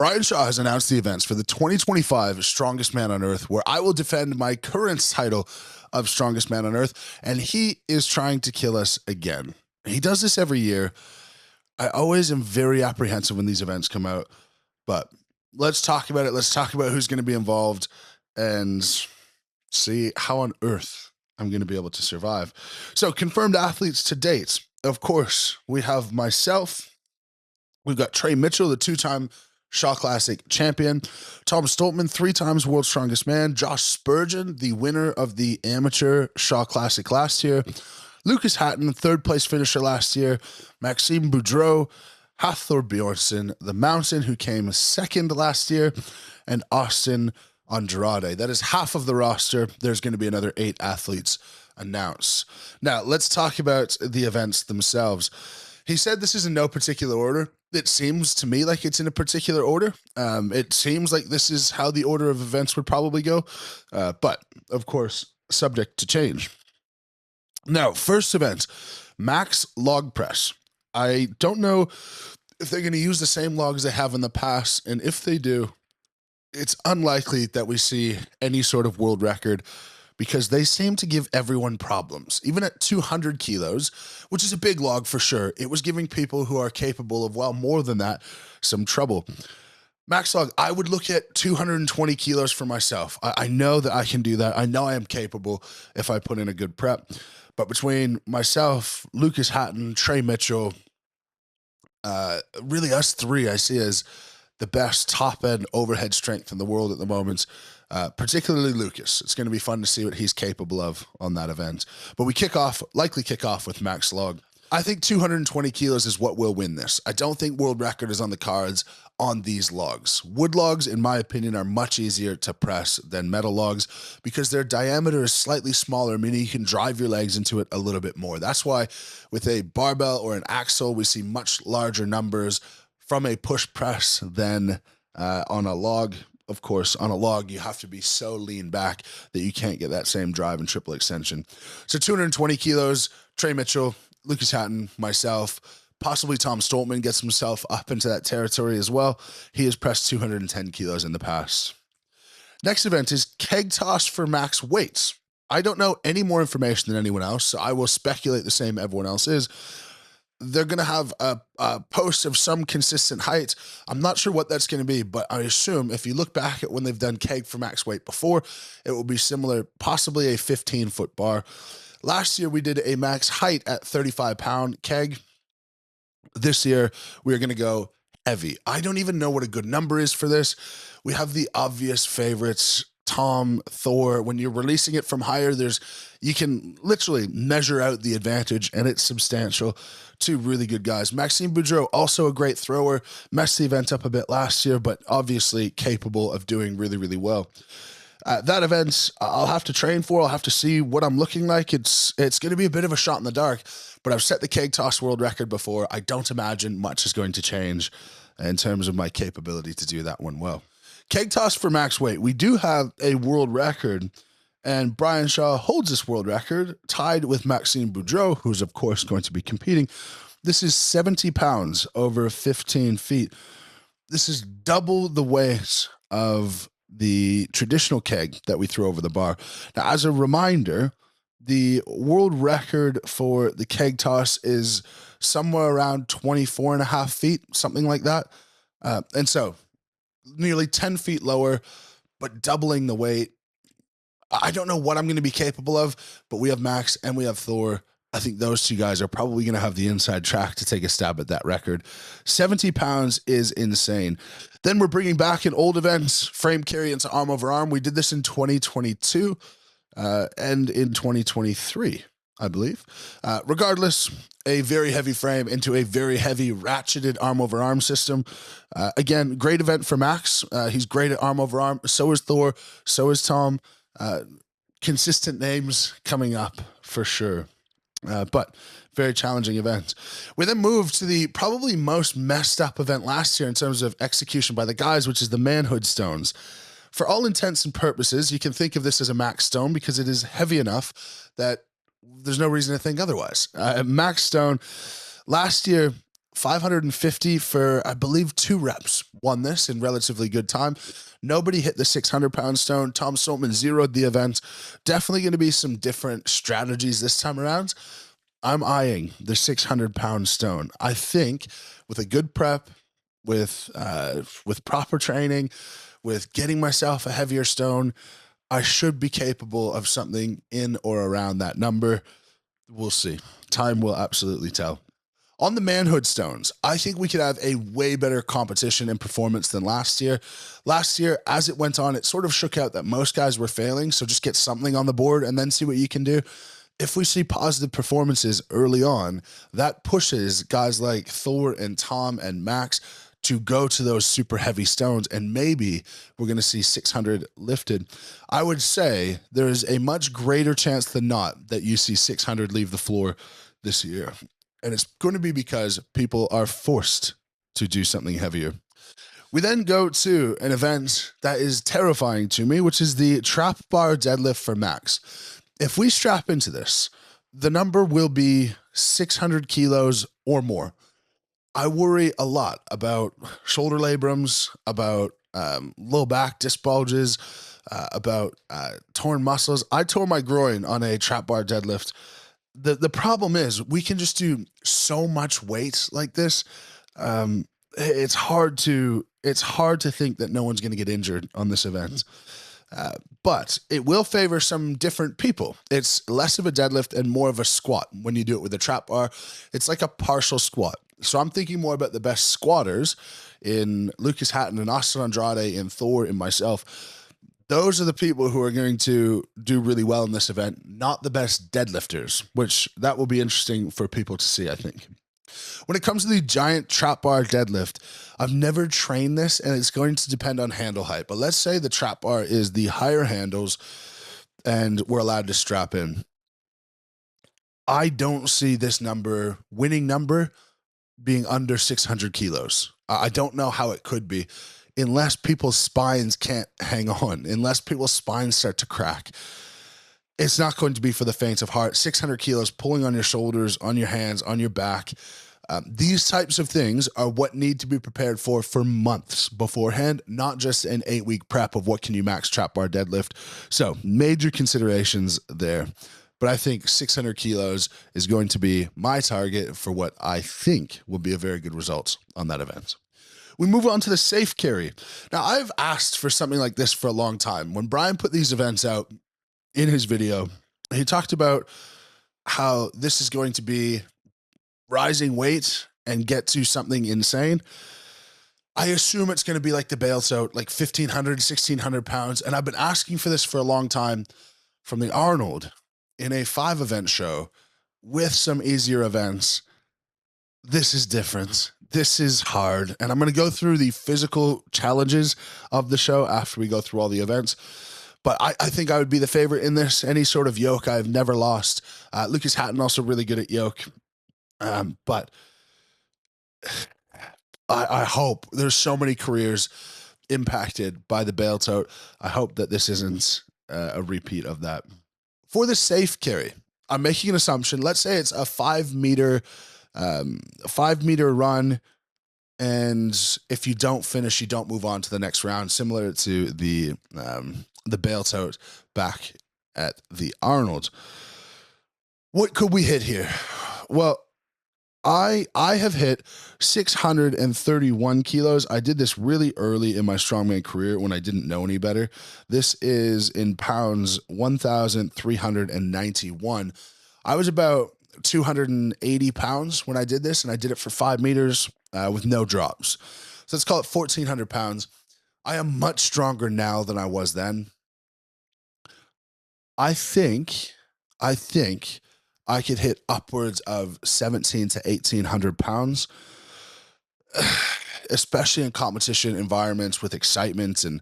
Ryan Shaw has announced the events for the 2025 Strongest Man on Earth, where I will defend my current title of Strongest Man on Earth, and he is trying to kill us again. He does this every year. I always am very apprehensive when these events come out, but let's talk about it. Let's talk about who's going to be involved and see how on earth I'm going to be able to survive. So, confirmed athletes to date. Of course, we have myself. We've got Trey Mitchell, the two-time Shaw Classic champion. Tom Stoltman, 3 times World's Strongest Man. Josh Spurgeon, the winner of the amateur Shaw Classic last year. Lucas Hatton, 3rd place finisher last year. Maxime Boudreau, Hathor Bjornsson, the Mountain, who came 2nd last year. And Austin Andrade. That is half of the roster. There's going to be another 8 athletes announced. Now, let's talk about the events themselves. He said this is in no particular order. It seems to me like it's in a particular order. It seems like this is how the order of events would probably go. But, of course, subject to change. Now, first event, Max Log Press. I don't know if they're going to use the same logs they have in the past, and if they do, it's unlikely that we see any sort of world record because they seem to give everyone problems. Even at 200 kilos, which is a big log for sure, it was giving people who are capable of, well, more than that, some trouble. Max log, I would look at 220 kilos for myself. I know that I can do that. I know I am capable if I put in a good prep. But between myself, Lucas Hatton, Trey Mitchell, really us 3, I see as the best top-end overhead strength in the world at the moment, particularly Lucas. It's going to be fun to see what he's capable of on that event. But we likely kick off with Max Log. I think 220 kilos is what will win this. I don't think world record is on the cards on these logs. Wood logs, in my opinion, are much easier to press than metal logs because their diameter is slightly smaller, meaning you can drive your legs into it a little bit more. That's why with a barbell or an axle, we see much larger numbers from a push press than on a log. Of course, on a log, you have to be so lean back that you can't get that same drive and triple extension. So 220 kilos, Trey Mitchell, Lucas Hatton, myself, possibly Tom Stoltman gets himself up into that territory as well. He has pressed 210 kilos in the past. Next event is keg toss for max weights. I don't know any more information than anyone else, so I will speculate the same everyone else is. They're going to have a post of some consistent height. I'm not sure what that's going to be, but I assume if you look back at when they've done keg for max weight before, it will be similar, possibly a 15-foot bar. Last year, we did a max height at 35-pound keg. This year, we are going to go heavy. I don't even know what a good number is for this. We have the obvious favorites, Tom, Thor. When you're releasing it from higher, you can literally measure out the advantage, and it's substantial. 2 really good guys. Maxime Boudreau, also a great thrower, messed the event up a bit last year, but obviously capable of doing really, really well. That event, I'll have to train for. I'll have to see what I'm looking like. It's going to be a bit of a shot in the dark, but I've set the keg toss world record before. I don't imagine much is going to change in terms of my capability to do that one well. Keg toss for max weight. We do have a world record, and Brian Shaw holds this world record, tied with Maxime Boudreau, who's of course going to be competing. This is 70 pounds over 15 feet. This is double the weight of the traditional keg that we throw over the bar. Now, as a reminder, the world record for the keg toss is somewhere around 24 and a half feet, something like that. And so nearly 10 feet lower, but doubling the weight. I don't know what I'm going to be capable of, but we have Max and we have Thor. I think those 2 guys are probably going to have the inside track to take a stab at that record. 70 pounds is insane. Then we're bringing back an old event, frame carry into arm over arm. We did this in 2022 and in 2023, I believe. Regardless, a very heavy frame into a very heavy ratcheted arm over arm system. Again, great event for Max. He's great at arm over arm. So is Thor. So is Tom. Consistent names coming up for sure. But very challenging event. We then moved to the probably most messed up event last year in terms of execution by the guys, which is the manhood stones. For all intents and purposes, you can think of this as a max stone because it is heavy enough that there's no reason to think otherwise. Max stone, last year, 550 for, I believe, 2 reps. Won this in relatively good time. Nobody hit the 600-pound stone. Tom Saltman zeroed the event. Definitely going to be some different strategies this time around. I'm eyeing the 600-pound stone. I think with a good prep, with proper training, with getting myself a heavier stone, I should be capable of something in or around that number. We'll see. Time will absolutely tell. On the manhood stones, I think we could have a way better competition and performance than last year. Last year, as it went on, it sort of shook out that most guys were failing, so just get something on the board and then see what you can do. If we see positive performances early on, that pushes guys like Thor and Tom and Max to go to those super heavy stones, and maybe we're going to see 600 lifted. I would say there is a much greater chance than not that you see 600 leave the floor this year. And it's going to be because people are forced to do something heavier. We then go to an event that is terrifying to me, which is the trap bar deadlift for Max. If we strap into this, the number will be 600 kilos or more. I worry a lot about shoulder labrums, about low back disc bulges, about torn muscles. I tore my groin on a trap bar deadlift. The problem is we can just do so much weight like this. It's hard to think that no one's going to get injured on this event. But it will favor some different people. It's less of a deadlift and more of a squat when you do it with a trap bar. It's like a partial squat. So I'm thinking more about the best squatters in Lucas Hatton and Austin Andrade and Thor and myself. Those are the people who are going to do really well in this event, not the best deadlifters, which that will be interesting for people to see, I think. When it comes to the giant trap bar deadlift, I've never trained this, and it's going to depend on handle height. But let's say the trap bar is the higher handles and we're allowed to strap in. I don't see this winning number, being under 600 kilos. I don't know how it could be. Unless people's spines can't hang on, unless people's spines start to crack, it's not going to be for the faint of heart. 600 kilos pulling on your shoulders, on your hands, on your back. These types of things are what need to be prepared for months beforehand, not just an 8-week prep of what can you max trap bar deadlift. So major considerations there. But I think 600 kilos is going to be my target for what I think will be a very good result on that event. We move on to the safe carry. Now, I've asked for something like this for a long time. When Brian put these events out in his video, he talked about how this is going to be rising weight and get to something insane. I assume it's going to be like the bail tote, like 1,500, 1,600 pounds. And I've been asking for this for a long time from the Arnold in a 5-event show with some easier events. This is different. This is hard. And I'm going to go through the physical challenges of the show after we go through all the events. But I think I would be the favorite in this. Any sort of yoke I've never lost. Lucas Hatton also really good at yoke. But I hope there's so many careers impacted by the bail tote. I hope that this isn't a repeat of that. For the safe carry, I'm making an assumption. Let's say it's a 5-meter run, and if you don't finish, you don't move on to the next round, similar to the bail tote back at the Arnold. What could we hit here? Well, I have hit 631 kilos. I did this really early in my strongman career when I didn't know any better. This is in pounds, 1,391. I was about 280 pounds when I did this, and I did it for 5 meters with no drops. So let's call it 1,400 pounds. I am much stronger now than I was then. I think I could hit upwards of 1,700 to 1,800 pounds, especially in competition environments with excitement. And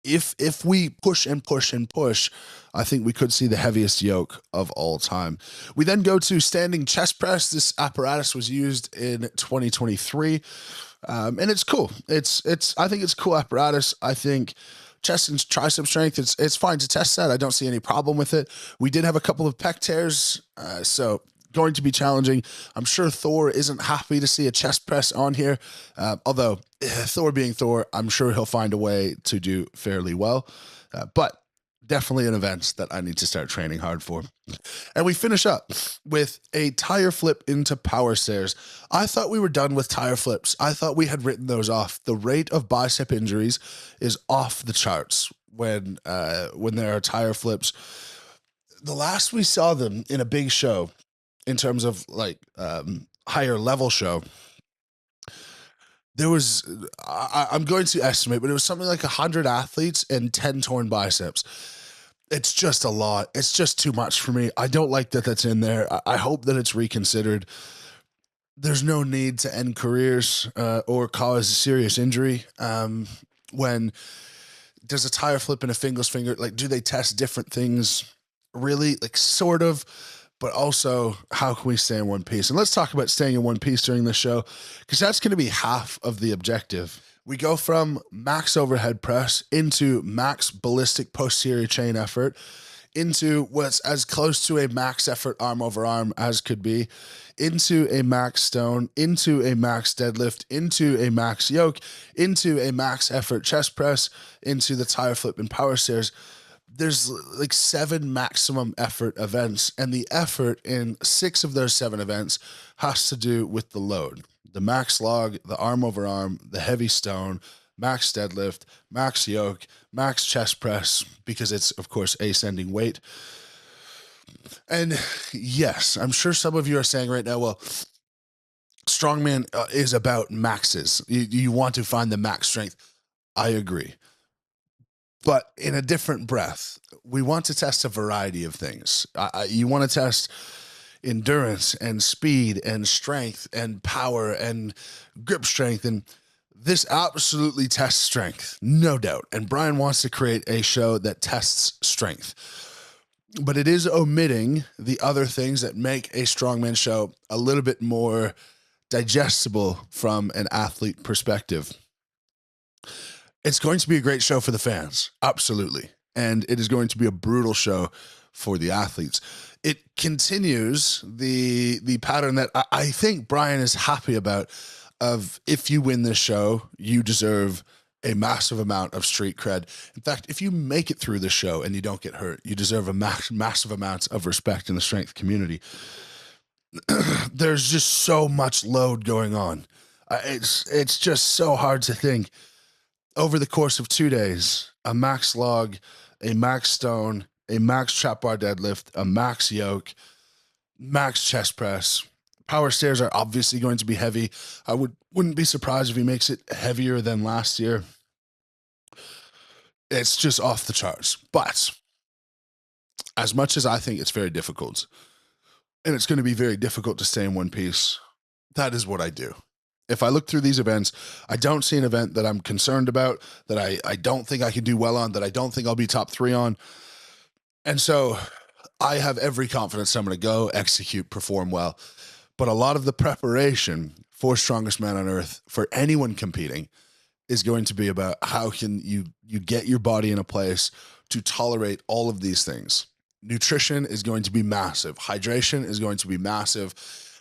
if we push and push and push, I think we could see the heaviest yoke of all time. We then go to standing chest press. This apparatus was used in 2023, and it's cool. I think it's a cool apparatus. I think chest and tricep strength, it's fine to test that. I don't see any problem with it. We did have a couple of pec tears, so going to be challenging. I'm sure Thor isn't happy to see a chest press on here, although Thor being Thor, I'm sure he'll find a way to do fairly well. But definitely an event that I need to start training hard for. And we finish up with a tire flip into power stairs. I thought we were done with tire flips. I thought we had written those off. The rate of bicep injuries is off the charts when there are tire flips. The last we saw them in a big show, in terms of like higher level show, there was, I'm going to estimate, but it was something like 100 athletes and 10 torn biceps. It's just a lot. It's just too much for me. I don't like that that's in there. I hope that it's reconsidered. There's no need to end careers or cause serious injury. When does a tire flip in a finger's finger, like, do they test different things? Really? Like, sort of. But also, how can we stay in one piece? And let's talk about staying in one piece during this show, because that's going to be half of the objective. We go from max overhead press into max ballistic posterior chain effort, into what's as close to a max effort arm over arm as could be, into a max stone, into a max deadlift, into a max yoke, into a max effort chest press, into the tire flip and power stairs. There's like 7 maximum effort events, and the effort in 6 of those 7 events has to do with the load. The max log, the arm over arm, the heavy stone, max deadlift, max yoke, max chest press, because it's, of course, ascending weight. And yes, I'm sure some of you are saying right now, well, strongman is about maxes. You want to find the max strength. I agree. But in a different breath, we want to test a variety of things. You want to test endurance and speed and strength and power and grip strength, and this absolutely tests strength, no doubt. And Brian wants to create a show that tests strength, but it is omitting the other things that make a strongman show a little bit more digestible from an athlete perspective. It's going to be a great show for the fans, absolutely, and it is going to be a brutal show for the athletes. It continues the pattern that I think Brian is happy about, of if you win this show, you deserve a massive amount of street cred. In fact, if you make it through the show and you don't get hurt, you deserve a massive amount of respect in the strength community. There's just so much load going on. It's just so hard to think. Over the course of 2 days, a max log, a max stone, a max trap bar deadlift, a max yoke, max chest press. Power stairs are obviously going to be heavy. I wouldn't be surprised if he makes it heavier than last year. It's just off the charts. But as much as I think it's very difficult, and it's going to be very difficult to stay in one piece, that is what I do. If I look through these events, I don't see an event that I'm concerned about, that I don't think I can do well on, that I don't think I'll be top 3 on. And so I have every confidence I'm going to go, execute, perform well. But a lot of the preparation for Strongest Man on Earth, for anyone competing, is going to be about how can you get your body in a place to tolerate all of these things. Nutrition is going to be massive. Hydration is going to be massive.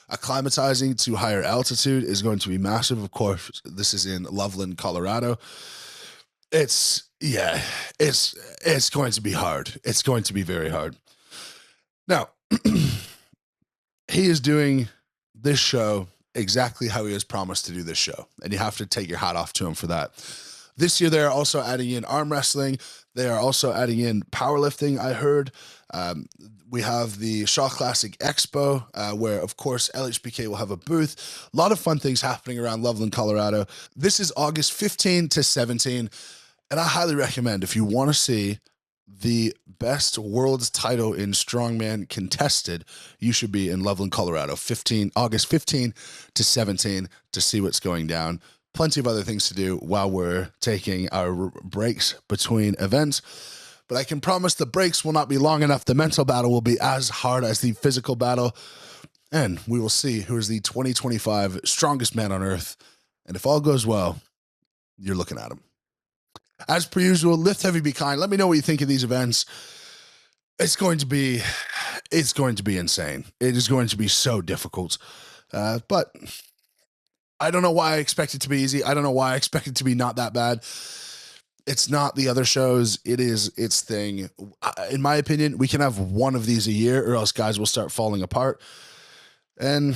Acclimatizing to higher altitude is going to be massive. Of course, this is in Loveland, Colorado. It's going to be hard. It's going to be very hard. Now, he is doing this show exactly how he has promised to do this show, and you have to take your hat off to him for that. This year, they are also adding in arm wrestling. They are also adding in powerlifting, I heard. We have the Shaw Classic Expo, where, of course, LHBK will have a booth. A lot of fun things happening around Loveland, Colorado. This is August 15 to 17, and I highly recommend, if you want to see the best world's title in strongman contested, you should be in Loveland, Colorado, August 15 to 17 to see what's going down. Plenty of other things to do while we're taking our breaks between events. But I can promise the breaks will not be long enough. The mental battle will be as hard as the physical battle. And we will see who is the 2025 strongest man on earth. And if all goes well, you're looking at him. As per usual, lift heavy, be kind. Let me know what you think of these events. It's going to be It's going to be insane. It is going to be so difficult. But I don't know why I expect it to be easy. I don't know why I expect it to be not that bad. It's not the other shows. It is its thing. In my opinion, we can have one of these a year, or else guys will start falling apart. And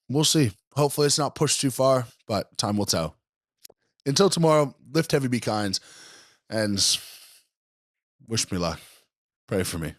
we'll see. Hopefully it's not pushed too far, but time will tell. Until tomorrow, lift heavy, be kind, and wish me luck. Pray for me.